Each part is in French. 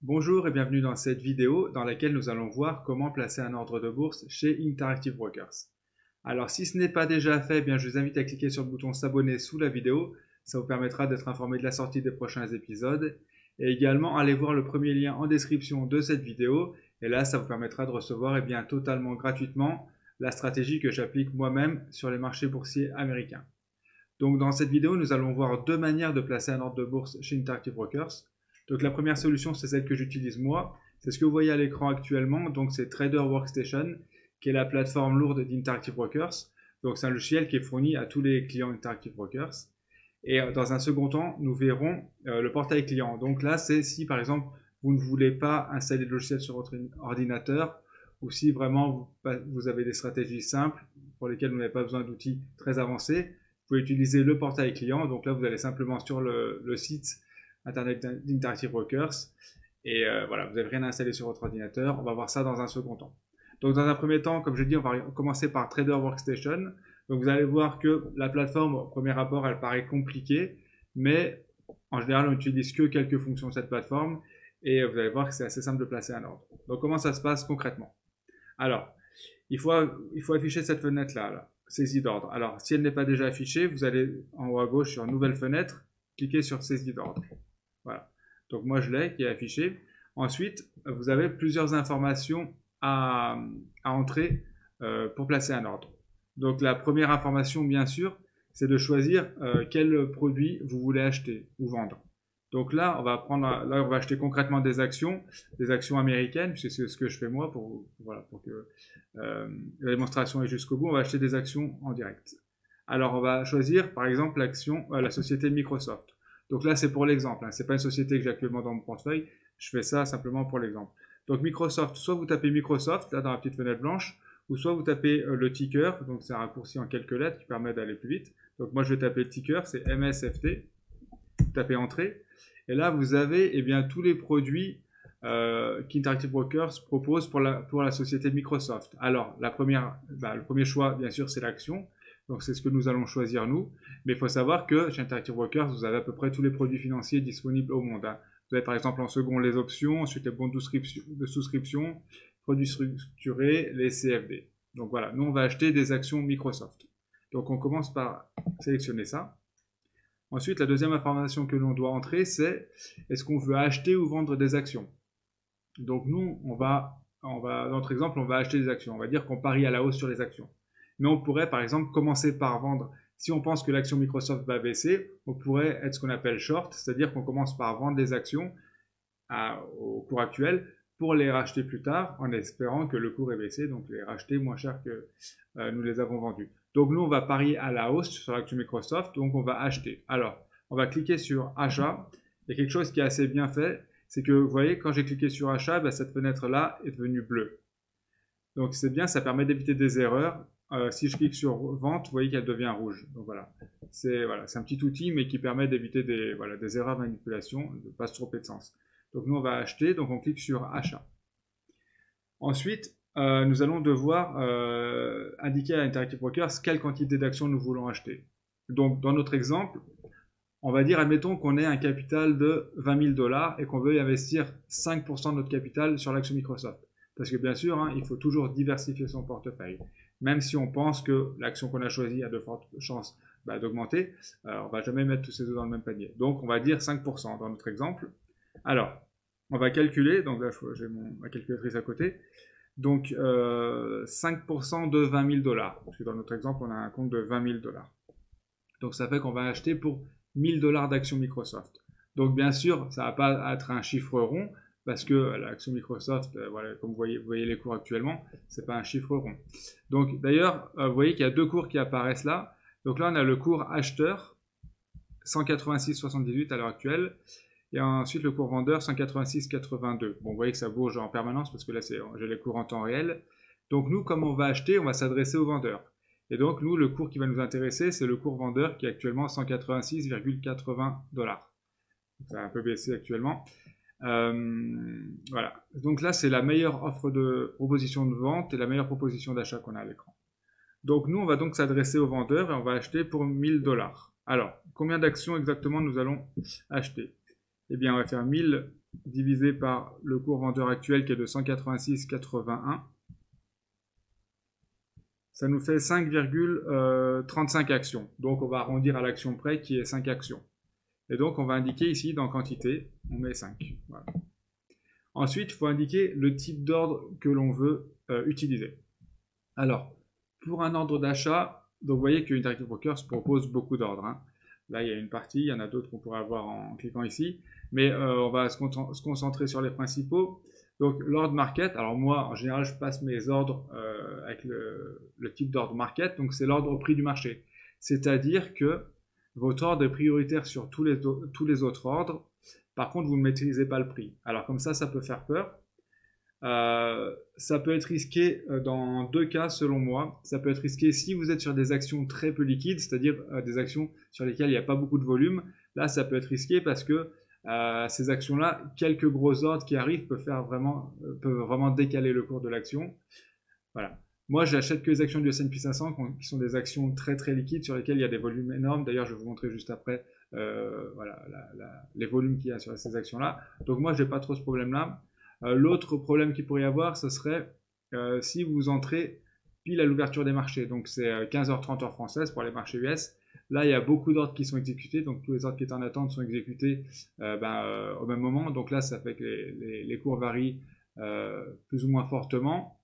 Bonjour et bienvenue dans cette vidéo dans laquelle nous allons voir comment placer un ordre de bourse chez Interactive Brokers. Alors si ce n'est pas déjà fait, je vous invite à cliquer sur le bouton s'abonner sous la vidéo, ça vous permettra d'être informé de la sortie des prochains épisodes. Et également allez voir le premier lien en description de cette vidéo, et là ça vous permettra de recevoir totalement gratuitement la stratégie que j'applique moi-même sur les marchés boursiers américains. Donc dans cette vidéo, nous allons voir deux manières de placer un ordre de bourse chez Interactive Brokers. Donc la première solution, c'est celle que j'utilise moi. C'est ce que vous voyez à l'écran actuellement. Donc c'est Trader Workstation, qui est la plateforme lourde d'Interactive Brokers. Donc c'est un logiciel qui est fourni à tous les clients Interactive Brokers. Et dans un second temps, nous verrons le portail client. Donc là, c'est si par exemple, vous ne voulez pas installer le logiciel sur votre ordinateur, ou si vraiment vous avez des stratégies simples pour lesquelles vous n'avez pas besoin d'outils très avancés, vous pouvez utiliser le portail client. Donc là, vous allez simplement sur le site internet d'Interactive Brokers et voilà, vous n'avez rien à installer sur votre ordinateur. On va voir ça dans un second temps. Donc dans un premier temps, comme je dis, on va commencer par Trader Workstation. Donc vous allez voir que la plateforme, au premier abord, elle paraît compliquée, mais en général, on n'utilise que quelques fonctions de cette plateforme et vous allez voir que c'est assez simple de placer un ordre. Donc comment ça se passe concrètement? Alors, il faut afficher cette fenêtre-là, là, saisie d'ordre. Alors, si elle n'est pas déjà affichée, vous allez en haut à gauche sur Nouvelle fenêtre, cliquez sur Saisie d'ordre. Voilà. Donc moi je l'ai qui est affiché. Ensuite, vous avez plusieurs informations à entrer pour placer un ordre. Donc la première information, bien sûr, c'est de choisir quel produit vous voulez acheter ou vendre. Donc là, on va acheter concrètement des actions américaines, puisque c'est ce que je fais moi pour que la démonstration est jusqu'au bout. On va acheter des actions en direct. Alors on va choisir par exemple la société Microsoft. Donc là, c'est pour l'exemple, hein. Ce n'est pas une société que j'ai actuellement dans mon portefeuille. Je fais ça simplement pour l'exemple. Donc Microsoft, soit vous tapez Microsoft, là dans la petite fenêtre blanche, ou soit vous tapez le ticker, donc c'est un raccourci en quelques lettres qui permet d'aller plus vite. Donc moi je vais taper le ticker, c'est MSFT, vous tapez Entrée, et là vous avez tous les produits qu'Interactive Brokers propose pour la société Microsoft. Alors le premier choix, bien sûr, c'est l'action. Donc c'est ce que nous allons choisir nous. Mais il faut savoir que chez Interactive Brokers, vous avez à peu près tous les produits financiers disponibles au monde, hein. Vous avez par exemple en second les options, ensuite les bons de souscription, produits structurés, les CFD. Donc voilà, nous on va acheter des actions Microsoft. Donc on commence par sélectionner ça. Ensuite, la deuxième information que l'on doit entrer, c'est est-ce qu'on veut acheter ou vendre des actions. Donc nous, dans notre exemple, on va acheter des actions. On va dire qu'on parie à la hausse sur les actions. Mais on pourrait par exemple commencer par vendre. Si on pense que l'action Microsoft va baisser, on pourrait être ce qu'on appelle short, c'est-à-dire qu'on commence par vendre des actions au cours actuel pour les racheter plus tard en espérant que le cours ait baissé, donc les racheter moins cher que nous les avons vendus. Donc nous, on va parier à la hausse sur l'action Microsoft, donc on va acheter. Alors, on va cliquer sur achat. Il y a quelque chose qui est assez bien fait, c'est que vous voyez, quand j'ai cliqué sur achat, cette fenêtre-là est devenue bleue. Donc c'est bien, ça permet d'éviter des erreurs. Si je clique sur vente, vous voyez qu'elle devient rouge. Donc voilà, c'est un petit outil, mais qui permet d'éviter des erreurs de manipulation, de ne pas se tromper de sens. Donc nous, on va acheter, donc on clique sur achat. Ensuite, nous allons devoir indiquer à Interactive Brokers quelle quantité d'actions nous voulons acheter. Donc dans notre exemple, on va dire, admettons qu'on ait un capital de 20 000 $ et qu'on veut investir 5% de notre capital sur l'action Microsoft. Parce que bien sûr, hein, il faut toujours diversifier son portefeuille. Même si on pense que l'action qu'on a choisie a de fortes chances d'augmenter, on ne va jamais mettre tous ses œufs dans le même panier. Donc on va dire 5% dans notre exemple. Alors, on va calculer, donc là j'ai ma calculatrice à côté. Donc 5% de 20 000 $. Parce que dans notre exemple, on a un compte de 20 000 $. Donc ça fait qu'on va acheter pour 1000 $ d'actions Microsoft. Donc bien sûr, ça ne va pas être un chiffre rond, parce que l'action Microsoft, comme vous voyez les cours actuellement, ce n'est pas un chiffre rond. Donc d'ailleurs, vous voyez qu'il y a deux cours qui apparaissent là. Donc là, on a le cours acheteur, 186,78 à l'heure actuelle, et ensuite le cours vendeur, 186,82. Bon, vous voyez que ça bouge en permanence, parce que là, j'ai les cours en temps réel. Donc nous, comme on va acheter, on va s'adresser aux vendeurs. Et donc, nous, le cours qui va nous intéresser, c'est le cours vendeur qui est actuellement 186,80 $. Ça a un peu baissé actuellement. Voilà. Donc là, c'est la meilleure offre de proposition de vente et la meilleure proposition d'achat qu'on a à l'écran. Donc nous, on va donc s'adresser aux vendeurs et on va acheter pour 1000 $. Alors, combien d'actions exactement nous allons acheter? Eh bien, on va faire 1000 divisé par le cours vendeur actuel qui est de 186,81. Ça nous fait 5,35 actions. Donc on va arrondir à l'action près qui est 5 actions. Et donc on va indiquer ici dans quantité, on met 5. Voilà. Ensuite, il faut indiquer le type d'ordre que l'on veut utiliser. Alors, pour un ordre d'achat, donc vous voyez que Interactive Brokers propose beaucoup d'ordres. Hein. Là, il y a une partie, il y en a d'autres qu'on pourrait avoir en cliquant ici. Mais on va se concentrer sur les principaux. Donc, l'ordre market, alors moi, en général, je passe mes ordres avec le type d'ordre market. Donc, c'est l'ordre au prix du marché. C'est-à-dire que votre ordre est prioritaire sur tous les autres ordres. Par contre, vous ne maîtrisez pas le prix. Alors, comme ça peut faire peur. Ça peut être risqué dans deux cas selon moi. Ça peut être risqué si vous êtes sur des actions très peu liquides, c'est-à-dire des actions sur lesquelles il n'y a pas beaucoup de volume. Là, ça peut être risqué parce que ces actions-là, quelques gros ordres qui arrivent peuvent vraiment décaler le cours de l'action. Voilà. Moi, j'achète que les actions du S&P 500 qui sont des actions très très liquides sur lesquelles il y a des volumes énormes. D'ailleurs, je vais vous montrer juste après voilà, les volumes qu'il y a sur ces actions-là. Donc moi, je n'ai pas trop ce problème-là. L'autre problème qu'il pourrait y avoir, ce serait si vous entrez pile à l'ouverture des marchés. Donc c'est 15h30 heure française pour les marchés US. Là, il y a beaucoup d'ordres qui sont exécutés. Donc tous les ordres qui étaient en attente sont exécutés au même moment. Donc là, ça fait que les cours varient plus ou moins fortement.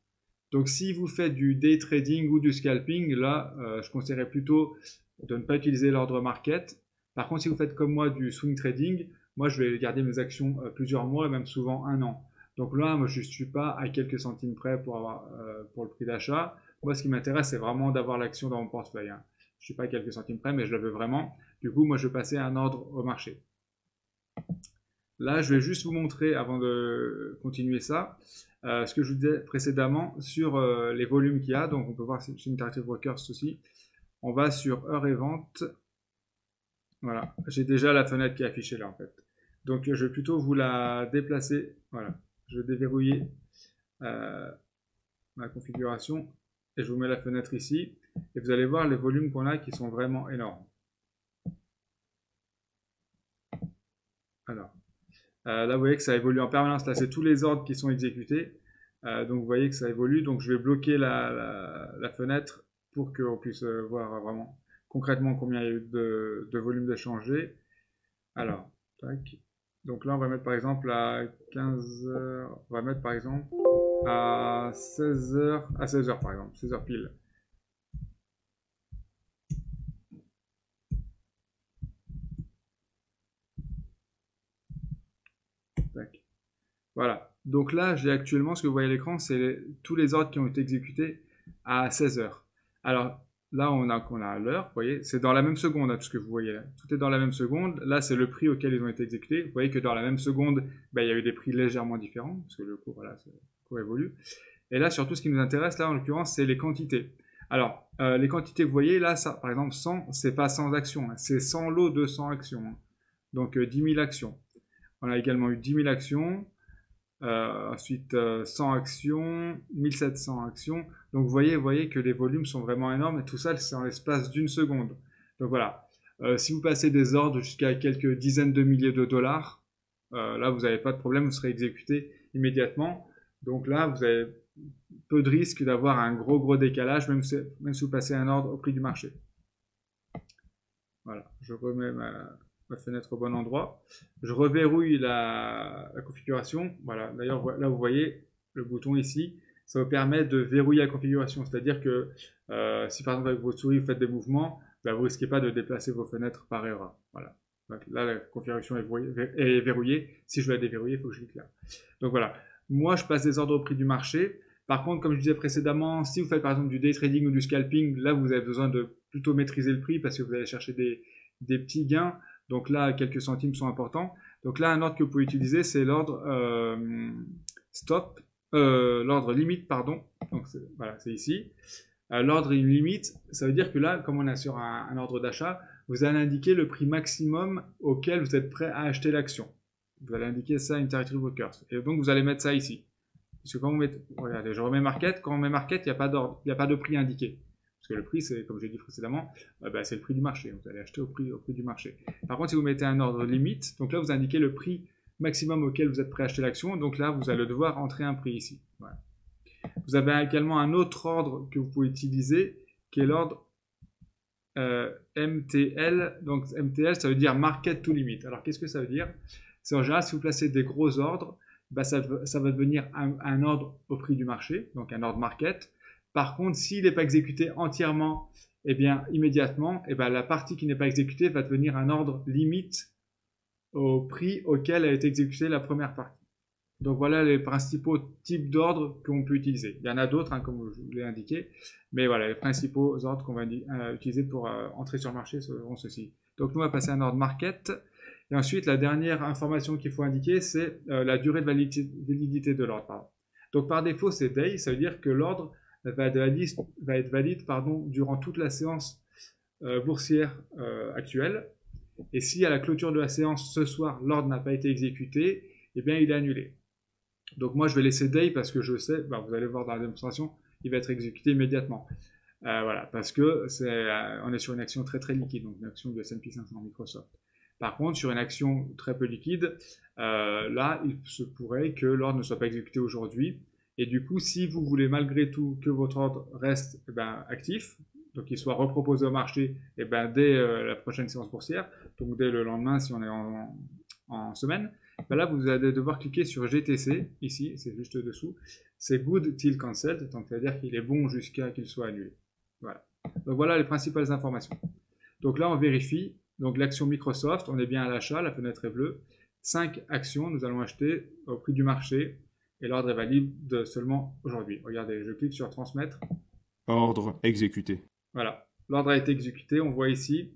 Donc si vous faites du day trading ou du scalping, là, je conseillerais plutôt de ne pas utiliser l'ordre market. Par contre, si vous faites comme moi du swing trading, moi je vais garder mes actions plusieurs mois, même souvent un an. Donc là, moi je ne suis pas à quelques centimes près pour le prix d'achat. Moi, ce qui m'intéresse, c'est vraiment d'avoir l'action dans mon portefeuille. Hein. Je ne suis pas à quelques centimes près, mais je le veux vraiment. Du coup, moi je vais passer un ordre au marché. Là, je vais juste vous montrer, avant de continuer ça, ce que je vous disais précédemment sur les volumes qu'il y a. Donc, on peut voir chez Interactive Brokers aussi. On va sur heure et vente. Voilà, j'ai déjà la fenêtre qui est affichée là en fait. Donc, je vais plutôt vous la déplacer. Voilà, je vais déverrouiller ma configuration et je vous mets la fenêtre ici. Et vous allez voir les volumes qu'on a qui sont vraiment énormes. Alors. Là, vous voyez que ça évolue en permanence. Là, c'est tous les ordres qui sont exécutés. Donc, vous voyez que ça évolue. Donc, je vais bloquer la fenêtre pour qu'on puisse voir vraiment concrètement combien il y a eu de volume d'échangés. Alors, tac. Donc là, on va mettre par exemple à 15h. On va mettre par exemple à 16h. À 16h par exemple. 16h pile. Tac. Voilà. Donc là, j'ai actuellement, ce que vous voyez à l'écran, c'est tous les ordres qui ont été exécutés à 16h. Alors là, on a l'heure, vous voyez, c'est dans la même seconde, hein, tout ce que vous voyez là. Tout est dans la même seconde. Là, c'est le prix auquel ils ont été exécutés. Vous voyez que dans la même seconde, il y a eu des prix légèrement différents, parce que le cours, voilà, le cours évolue. Et là, surtout, ce qui nous intéresse, là, en l'occurrence, c'est les quantités. Alors, les quantités, vous voyez, là, ça, par exemple, 100, c'est pas 100 actions, hein, c'est 100 lots de 100 actions. Hein. Donc, 10 000 actions. On a également eu 10 000 actions. Ensuite 100 actions, 1700 actions. Donc vous voyez que les volumes sont vraiment énormes et tout ça c'est en l'espace d'une seconde. Donc voilà, si vous passez des ordres jusqu'à quelques dizaines de milliers de dollars, là vous n'avez pas de problème, vous serez exécuté immédiatement. Donc là vous avez peu de risque d'avoir un gros décalage même si vous passez un ordre au prix du marché. Voilà, je remets ma fenêtre au bon endroit. Je reverrouille la configuration. Voilà, d'ailleurs là vous voyez le bouton ici, ça vous permet de verrouiller la configuration. C'est-à-dire que si par exemple avec votre souris vous faites des mouvements, vous ne risquez pas de déplacer vos fenêtres par erreur. Voilà. Donc là la configuration est verrouillée. Si je veux la déverrouiller, il faut que je clique là. Donc voilà, moi je passe des ordres au prix du marché. Par contre, comme je disais précédemment, si vous faites par exemple du day trading ou du scalping, là vous avez besoin de plutôt maîtriser le prix parce que vous allez chercher des petits gains. Donc là, quelques centimes sont importants. Donc là, un ordre que vous pouvez utiliser, c'est l'ordre stop, l'ordre limite, pardon. Donc voilà, c'est ici. L'ordre limite, ça veut dire que là, comme on est sur un ordre d'achat, vous allez indiquer le prix maximum auquel vous êtes prêt à acheter l'action. Vous allez indiquer ça à Interactive Brokers. Et donc, vous allez mettre ça ici. Parce que quand vous mettez, regardez, je remets market. Quand on met market, il n'y a pas d'ordre, il n'y a pas de prix indiqué. Parce que le prix, c'est, comme j'ai dit précédemment, c'est le prix du marché. Vous allez acheter au prix du marché. Par contre, si vous mettez un ordre limite, donc là, vous indiquez le prix maximum auquel vous êtes prêt à acheter l'action. Donc là, vous allez devoir entrer un prix ici. Voilà. Vous avez également un autre ordre que vous pouvez utiliser, qui est l'ordre MTL. Donc MTL, ça veut dire Market to Limit. Alors qu'est-ce que ça veut dire? C'est en général, si vous placez des gros ordres, bah, ça va devenir un ordre au prix du marché, donc un ordre market. Par contre, s'il n'est pas exécuté entièrement, eh bien, immédiatement, eh bien, la partie qui n'est pas exécutée va devenir un ordre limite au prix auquel a été exécutée la première partie. Donc voilà les principaux types d'ordres qu'on peut utiliser. Il y en a d'autres, hein, comme je vous l'ai indiqué, mais voilà les principaux ordres qu'on va utiliser pour entrer sur le marché seront ceux-ci. Donc nous on va passer à un ordre market. Et ensuite, la dernière information qu'il faut indiquer, c'est la durée de validité de l'ordre. Donc par défaut, c'est day, ça veut dire que l'ordre va être valide durant toute la séance boursière actuelle. Et si à la clôture de la séance ce soir, l'ordre n'a pas été exécuté, eh bien il est annulé. Donc moi je vais laisser day parce que je sais, vous allez voir dans la démonstration, il va être exécuté immédiatement. Voilà, parce que on est sur une action très très liquide, donc une action de S&P 500 Microsoft. Par contre, sur une action très peu liquide, là, il se pourrait que l'ordre ne soit pas exécuté aujourd'hui. Et du coup, si vous voulez malgré tout que votre ordre reste actif, donc qu'il soit reproposé au marché dès la prochaine séance boursière, donc dès le lendemain si on est en semaine, là, vous allez devoir cliquer sur GTC, ici, c'est juste dessous. C'est good till cancelled, donc c'est-à-dire qu'il est bon jusqu'à qu'il soit annulé. Voilà. Donc voilà les principales informations. Donc là, on vérifie. Donc l'action Microsoft, on est bien à l'achat, la fenêtre est bleue. 5 actions, nous allons acheter au prix du marché et l'ordre est valide seulement aujourd'hui. Regardez, je clique sur transmettre. Ordre exécuté. Voilà, l'ordre a été exécuté, on voit ici.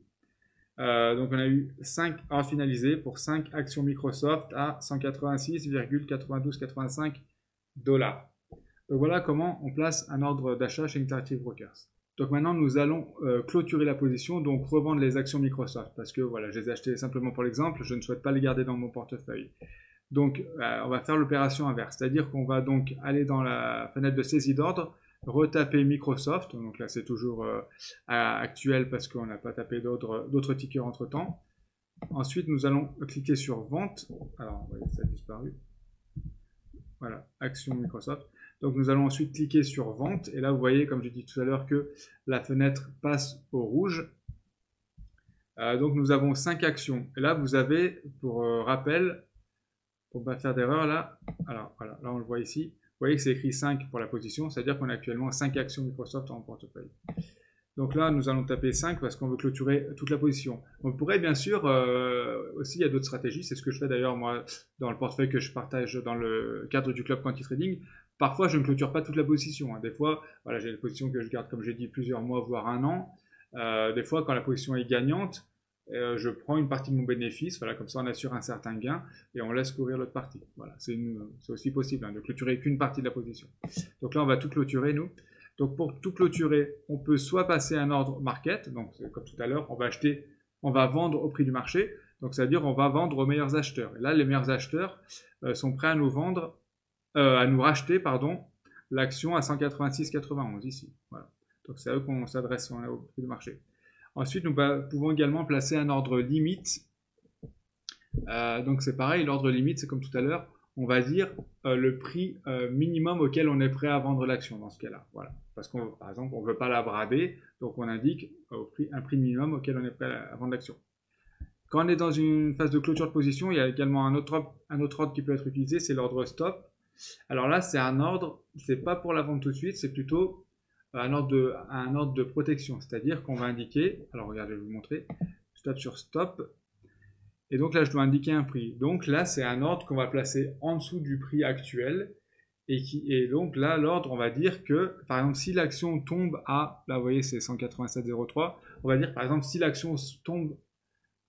Donc on a eu 5 ordres finalisés pour 5 actions Microsoft à 186,9285 $. Donc voilà comment on place un ordre d'achat chez Interactive Brokers. Donc maintenant, nous allons clôturer la position, donc revendre les actions Microsoft, parce que voilà, je les ai achetées simplement pour l'exemple, je ne souhaite pas les garder dans mon portefeuille. Donc, on va faire l'opération inverse, c'est-à-dire qu'on va donc aller dans la fenêtre de saisie d'ordre, retaper Microsoft, donc là c'est toujours actuel parce qu'on n'a pas tapé d'autres tickers entre-temps. Ensuite, nous allons cliquer sur vente, alors vous voyez, ça a disparu. Voilà, action Microsoft. Donc nous allons ensuite cliquer sur vente et là vous voyez comme j'ai dit tout à l'heure que la fenêtre passe au rouge. Donc nous avons 5 actions et là vous avez pour rappel, pour ne pas faire d'erreur là, alors voilà, là on le voit ici, vous voyez que c'est écrit 5 pour la position, c'est à dire qu'on a actuellement 5 actions Microsoft en portefeuille. Donc là nous allons taper 5 parce qu'on veut clôturer toute la position. On pourrait bien sûr aussi, il y a d'autres stratégies, c'est ce que je fais d'ailleurs moi dans le portefeuille que je partage dans le cadre du club Quanti Trading. Parfois, je ne clôture pas toute la position. Des fois, voilà, j'ai des positions que je garde, comme j'ai dit, plusieurs mois, voire un an. Des fois, quand la position est gagnante, je prends une partie de mon bénéfice. Voilà, comme ça, on assure un certain gain et on laisse courir l'autre partie. Voilà, c'est aussi possible de clôturer qu'une partie de la position. Donc là, on va tout clôturer, nous. Donc pour tout clôturer, on peut soit passer un ordre market. Donc comme tout à l'heure, on va vendre au prix du marché. Donc ça veut dire on va vendre aux meilleurs acheteurs. Et là, les meilleurs acheteurs sont prêts à nous racheter l'action à 186,91 ici. Voilà. Donc c'est à eux qu'on s'adresse au prix du marché. Ensuite, nous pouvons également placer un ordre limite. Donc c'est pareil, l'ordre limite, c'est comme tout à l'heure, on va dire le prix minimum auquel on est prêt à vendre l'action dans ce cas-là. Voilà. Parce qu'on, par exemple, on ne veut pas la brader, donc on indique un prix minimum auquel on est prêt à vendre l'action. Quand on est dans une phase de clôture de position, il y a également un autre ordre qui peut être utilisé, c'est l'ordre stop. Alors là, c'est un ordre, c'est pas pour la vente tout de suite, c'est plutôt un ordre de protection. C'est-à-dire qu'on va indiquer, alors regardez, je vais vous montrer, je tape sur stop, et donc là, je dois indiquer un prix. Donc là, c'est un ordre qu'on va placer en dessous du prix actuel, et donc là, l'ordre, on va dire que, par exemple, si l'action tombe à, là, vous voyez, c'est 187,03, on va dire, par exemple, si l'action tombe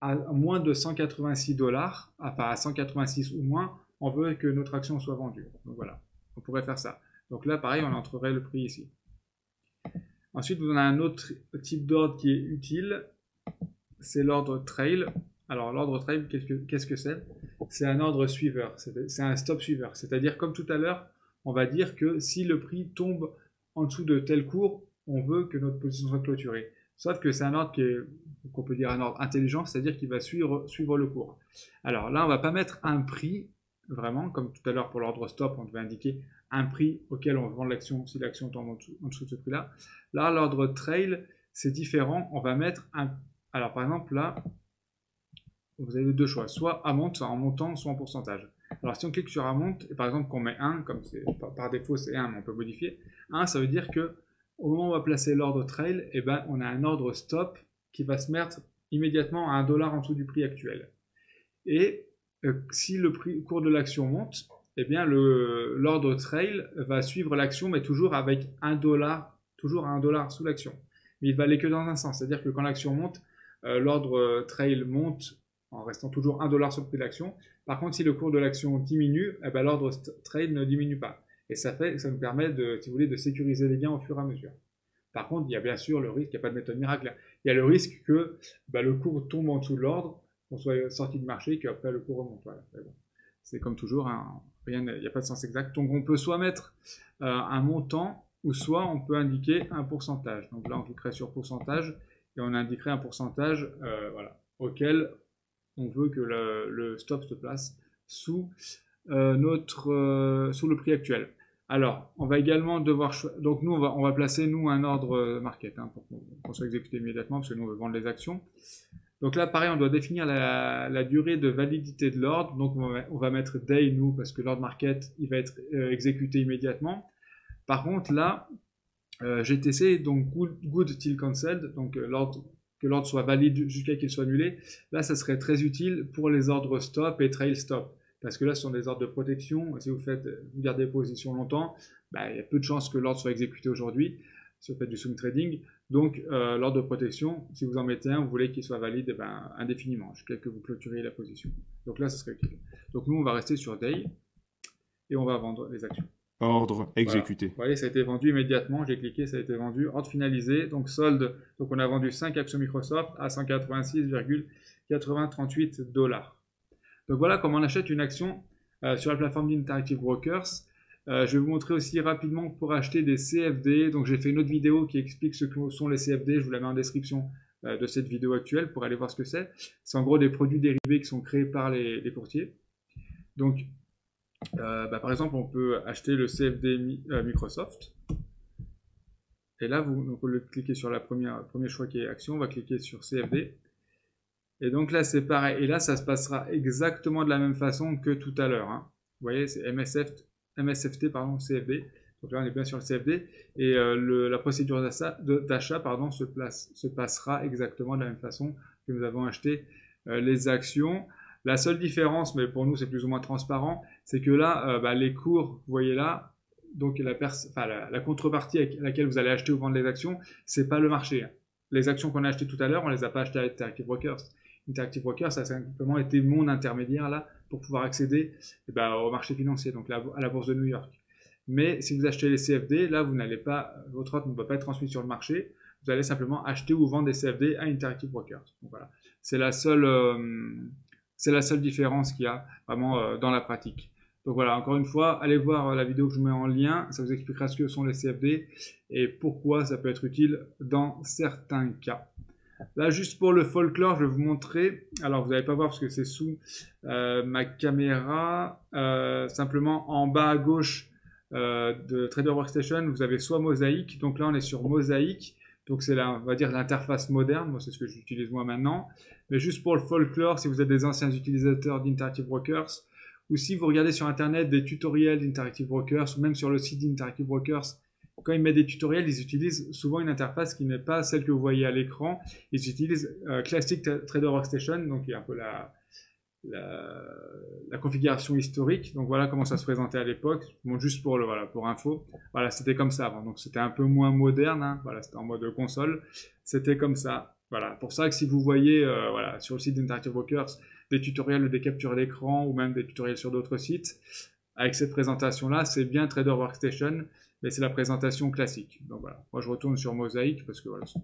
à moins de 186 $, enfin à 186 ou moins, on veut que notre action soit vendue. Donc voilà, on pourrait faire ça. Donc là, pareil, on entrerait le prix ici. Ensuite, vous en avez un autre type d'ordre qui est utile, c'est l'ordre trail. Alors l'ordre trail, qu'est-ce que c'est? C'est un ordre suiveur, c'est un stop suiveur. C'est-à-dire, comme tout à l'heure, on va dire que si le prix tombe en dessous de tel cours, on veut que notre position soit clôturée. Sauf que c'est un ordre qu'on peut dire un ordre intelligent, c'est-à-dire qu'il va suivre le cours. Alors là, on ne va pas mettre un prix, vraiment, comme tout à l'heure pour l'ordre stop, on devait indiquer un prix auquel on vend l'action si l'action tombe en dessous de ce prix-là. Là, l'ordre trail, c'est différent. On va mettre un... Alors par exemple, là, vous avez deux choix, soit amount, soit en montant, soit en pourcentage. Alors si on clique sur amount, et par exemple qu'on met 1, comme par défaut c'est 1, mais on peut modifier, 1, ça veut dire que au moment où on va placer l'ordre trail, eh ben, on a un ordre stop qui va se mettre immédiatement à 1 dollar en dessous du prix actuel. Et si le cours de l'action monte, eh bien l'ordre trail va suivre l'action, mais toujours avec 1 dollar, toujours à 1 dollar sous l'action. Mais il va aller que dans un sens, c'est-à-dire que quand l'action monte, l'ordre trail monte en restant toujours 1 dollar sur le prix de l'action. Par contre, si le cours de l'action diminue, eh ben, l'ordre trade ne diminue pas. Et ça nous permet si vous voulez, de sécuriser les gains au fur et à mesure. Par contre, il y a bien sûr le risque, il n'y a pas de méthode miracle. Il y a le risque que le cours tombe en dessous de l'ordre, qu'on soit sorti de marché, qu'après le cours remonte. Voilà. Bon. C'est comme toujours, hein, il n'y a pas de sens exact. Donc on peut soit mettre un montant, ou soit on peut indiquer un pourcentage. Donc là, on cliquerait sur pourcentage, et on indiquerait un pourcentage auquel on veut que le stop se place sous le prix actuel. Alors, on va également devoir... Donc nous, on va placer, un ordre market pour qu'on soit exécuté immédiatement, parce que nous, on veut vendre les actions. Donc là, pareil, on doit définir la durée de validité de l'ordre. Donc on va mettre day, parce que l'ordre market, il va être exécuté immédiatement. Par contre, là, GTC, donc good till cancelled, donc que l'ordre soit valide jusqu'à qu'il soit annulé. Là, ça serait très utile pour les ordres stop et trail stop. Parce que là, ce sont des ordres de protection. Si vous gardez position longtemps, il y a peu de chances que l'ordre soit exécuté aujourd'hui, si vous faites du swing trading. Donc, l'ordre de protection, si vous en mettez un, vous voulez qu'il soit valide indéfiniment, jusqu'à que vous clôturiez la position. Donc là, ça serait utile. Donc nous, on va rester sur day et on va vendre les actions. Ordre exécuté. Voilà. Vous voyez, ça a été vendu immédiatement. J'ai cliqué, ça a été vendu. Ordre finalisé. Donc solde. Donc on a vendu 5 actions Microsoft à 186,8038 $. Donc voilà comment on achète une action sur la plateforme d'Interactive Brokers. Je vais vous montrer aussi rapidement pour acheter des CFD. Donc j'ai fait une autre vidéo qui explique ce que sont les CFD. Je vous la mets en description de cette vidéo actuelle pour aller voir ce que c'est. C'est en gros des produits dérivés qui sont créés par les courtiers. Donc par exemple, on peut acheter le CFD Microsoft. Et là, vous cliquez sur le premier choix qui est action. On va cliquer sur CFD. Et donc là, c'est pareil. Et là, ça se passera exactement de la même façon que tout à l'heure. Hein. Vous voyez, c'est MSFT, CFD. Donc là, on est bien sur le CFD. Et la procédure d'achat se passera exactement de la même façon que nous avons acheté les actions. La seule différence, mais pour nous c'est plus ou moins transparent, c'est que là, les cours, vous voyez là, donc la contrepartie à laquelle vous allez acheter ou vendre les actions, c'est pas le marché. Les actions qu'on a achetées tout à l'heure, on les a pas achetées à Interactive Brokers. Interactive Brokers, ça a simplement été mon intermédiaire là pour pouvoir accéder au marché financier, donc à la bourse de New York. Mais si vous achetez les CFD, là, votre ordre ne va pas être transmis sur le marché. Vous allez simplement acheter ou vendre des CFD à Interactive Brokers. Donc voilà, c'est la seule différence qu'il y a vraiment dans la pratique. Donc voilà, encore une fois, allez voir la vidéo que je vous mets en lien, ça vous expliquera ce que sont les CFD et pourquoi ça peut être utile dans certains cas. Là, juste pour le folklore, je vais vous montrer, alors vous n'allez pas voir parce que c'est sous ma caméra, simplement en bas à gauche de Trader Workstation, vous avez soit Mosaic, donc là on est sur Mosaic, donc c'est on va dire l'interface moderne, moi c'est ce que j'utilise moi maintenant. Mais juste pour le folklore, si vous êtes des anciens utilisateurs d'Interactive Brokers, ou si vous regardez sur internet des tutoriels d'Interactive Brokers, ou même sur le site d'Interactive Brokers, quand ils mettent des tutoriels, ils utilisent souvent une interface qui n'est pas celle que vous voyez à l'écran. Ils utilisent Classic Trader Workstation, donc il y a un peu la configuration historique. Donc voilà comment ça se présentait à l'époque. Bon, juste pour info. Voilà, c'était comme ça avant. Donc c'était un peu moins moderne. Hein. Voilà, c'était en mode console. C'était comme ça. Voilà, pour ça que si vous voyez sur le site d'Interactive Brokers des tutoriels ou des captures d'écran ou même des tutoriels sur d'autres sites, avec cette présentation-là, c'est bien Trader Workstation, mais c'est la présentation classique. Donc voilà, moi je retourne sur Mosaic parce que voilà, c'est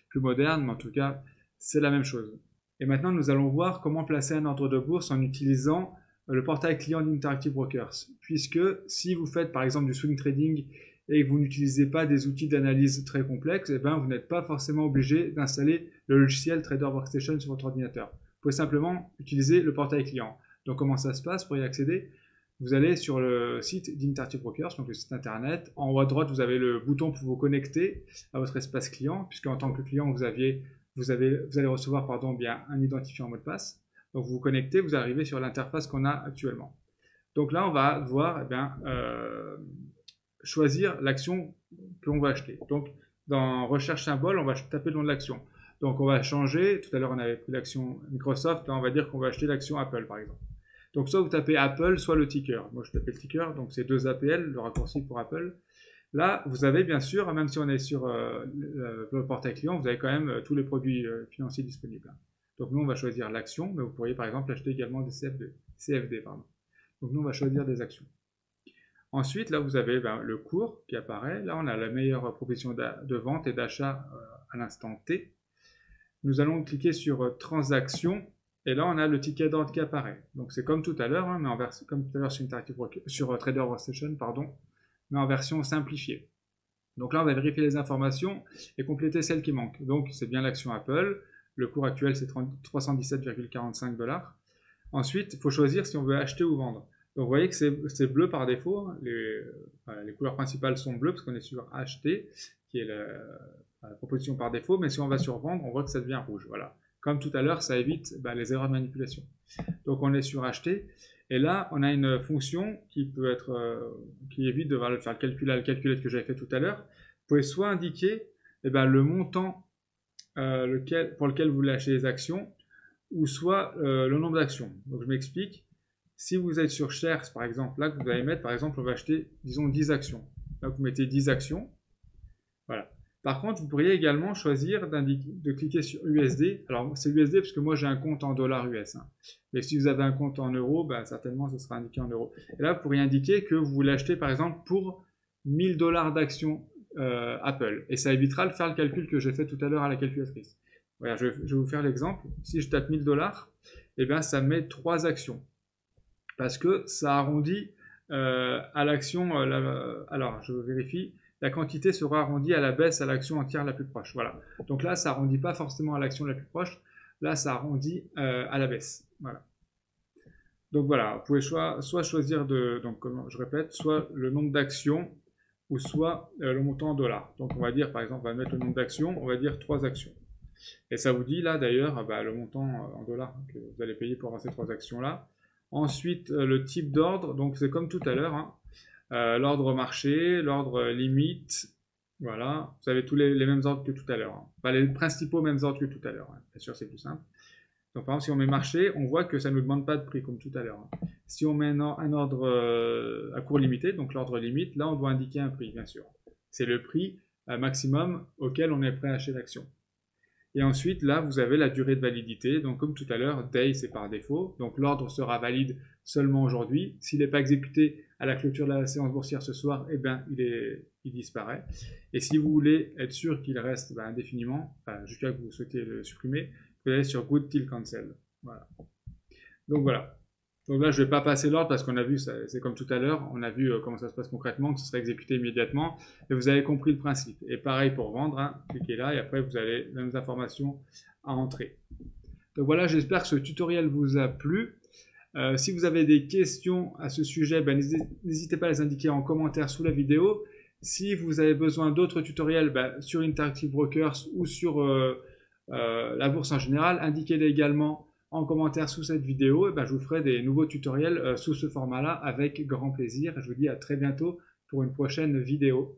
plus moderne, mais en tout cas, c'est la même chose. Et maintenant, nous allons voir comment placer un ordre de bourse en utilisant le portail client d'Interactive Brokers. Puisque si vous faites par exemple du swing trading et que vous n'utilisez pas des outils d'analyse très complexes, eh ben, vous n'êtes pas forcément obligé d'installer le logiciel Trader Workstation sur votre ordinateur. Vous pouvez simplement utiliser le portail client. Donc comment ça se passe pour y accéder? Vous allez sur le site d'Interactive Brokers, donc le site internet. En haut à droite, vous avez le bouton pour vous connecter à votre espace client, puisque en tant que client, vous allez recevoir bien un identifiant mot de passe. Donc vous vous connectez, vous arrivez sur l'interface qu'on a actuellement. Donc là, on va devoir choisir l'action qu'on va acheter. Donc dans recherche symbole, on va taper le nom de l'action. Donc on va changer, tout à l'heure on avait pris l'action Microsoft, là on va dire qu'on va acheter l'action Apple par exemple. Donc soit vous tapez Apple, soit le ticker. Moi je tapais le ticker, donc c'est 2 APL, le raccourci pour Apple. Là vous avez bien sûr, même si on est sur le portail client, vous avez quand même tous les produits financiers disponibles. Donc nous on va choisir l'action, mais vous pourriez par exemple acheter également des CFD. Donc nous on va choisir des actions. Ensuite, là, vous avez le cours qui apparaît. Là, on a la meilleure proposition de vente et d'achat à l'instant T. Nous allons cliquer sur Transactions. Et là, on a le ticket d'ordre qui apparaît. Donc, c'est comme tout à l'heure, hein, mais comme tout à l'heure sur Trader Workstation, mais en version simplifiée. Donc là, on va vérifier les informations et compléter celles qui manquent. Donc, c'est bien l'action Apple. Le cours actuel, c'est 317,45 $. Ensuite, il faut choisir si on veut acheter ou vendre. Donc vous voyez que c'est bleu par défaut, les couleurs principales sont bleues parce qu'on est sur acheter, qui est la proposition par défaut, mais si on va sur vendre, on voit que ça devient rouge. Voilà. Comme tout à l'heure, ça évite les erreurs de manipulation. Donc on est sur acheter, et là on a une fonction qui évite de faire le calculette que j'avais fait tout à l'heure. Vous pouvez soit indiquer le montant pour lequel vous voulez acheter les actions, ou soit le nombre d'actions. Donc je m'explique. Si vous êtes sur Shares, par exemple, là, que vous allez mettre, par exemple, on va acheter, disons, 10 actions. Là, vous mettez 10 actions. Voilà. Par contre, vous pourriez également choisir de cliquer sur USD. Alors, c'est USD parce que moi, j'ai un compte en dollars US. Hein. Mais si vous avez un compte en euros, certainement, ce sera indiqué en euros. Et là, vous pourriez indiquer que vous voulez acheter, par exemple, pour 1000 $ d'actions Apple. Et ça évitera de faire le calcul que j'ai fait tout à l'heure à la calculatrice. Voilà, je vais vous faire l'exemple. Si je tape 1000 $, ça me met 3 actions. Parce que ça arrondit à l'action, alors je vérifie, la quantité sera arrondie à la baisse à l'action entière la plus proche. Voilà. Donc là, ça arrondit pas forcément à l'action la plus proche, là, ça arrondit à la baisse. Voilà. Donc voilà, vous pouvez soit choisir je répète, soit le nombre d'actions ou soit le montant en dollars. Donc on va dire, par exemple, on va mettre le nombre d'actions, on va dire 3 actions. Et ça vous dit là d'ailleurs le montant en dollars que vous allez payer pour avoir ces 3 actions-là. Ensuite, le type d'ordre, donc c'est comme tout à l'heure, hein. L'ordre marché, l'ordre limite, voilà, vous avez tous les mêmes ordres que tout à l'heure. Hein. Les principaux mêmes ordres que tout à l'heure, hein. Bien sûr c'est plus simple. Donc par exemple, si on met marché, on voit que ça ne nous demande pas de prix comme tout à l'heure. Hein. Si on met un ordre à cours limité, donc l'ordre limite, là on doit indiquer un prix, bien sûr. C'est le prix maximum auquel on est prêt à acheter l'action. Et ensuite, là, vous avez la durée de validité. Donc, comme tout à l'heure, day, c'est par défaut. Donc, l'ordre sera valide seulement aujourd'hui. S'il n'est pas exécuté à la clôture de la séance boursière ce soir, il disparaît. Et si vous voulez être sûr qu'il reste indéfiniment, jusqu'à que vous souhaitez le supprimer, vous allez sur Good Till Cancel. Voilà. Donc, voilà. Donc là, je ne vais pas passer l'ordre parce qu'on a vu, c'est comme tout à l'heure, on a vu comment ça se passe concrètement, que ce serait exécuté immédiatement, et vous avez compris le principe. Et pareil pour vendre, hein, cliquez là, et après vous avez les mêmes informations à entrer. Donc voilà, j'espère que ce tutoriel vous a plu. Si vous avez des questions à ce sujet, n'hésitez pas à les indiquer en commentaire sous la vidéo. Si vous avez besoin d'autres tutoriels sur Interactive Brokers ou sur la bourse en général, indiquez-les également en commentaire sous cette vidéo, je vous ferai des nouveaux tutoriels sous ce format-là avec grand plaisir. Je vous dis à très bientôt pour une prochaine vidéo.